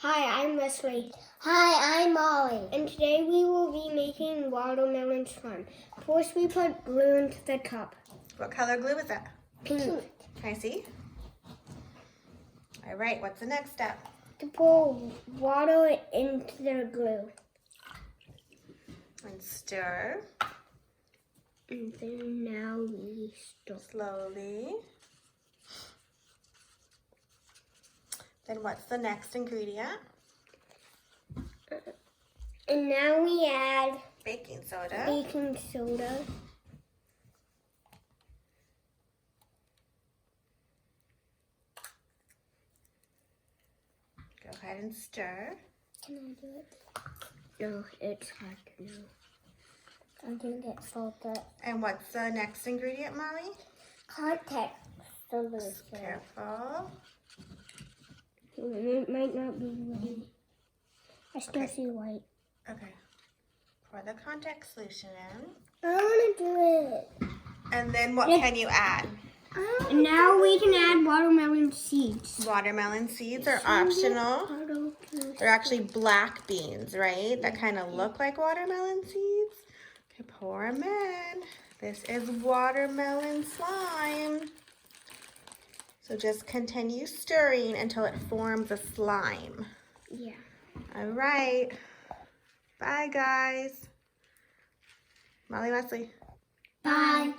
Hi, I'm Wesley. Hi, I'm Molly. And today we will be making watermelon slime. First we put glue into the cup. What color glue is that? Pink. Can I see? All right, what's the next step? To pour water into the glue. And stir. And then now we stir. Slowly. Then what's the next ingredient? And now we add Baking soda. baking soda. Go ahead and stir. Can I do it? No, it's hard to know. I think it's salted. And what's the next ingredient, Molly? Contact solution. Careful. It might not be ready. I still see white. Okay. Pour the contact solution in. I want to do it. And then what can you add? And now we can add watermelon seeds. Watermelon seeds are optional. They're actually black beans, right? That kind of look like watermelon seeds. Okay, pour them in. This is watermelon slime. So just continue stirring until it forms a slime. Yeah. All right. Bye, guys. Molly, Wesley. Bye.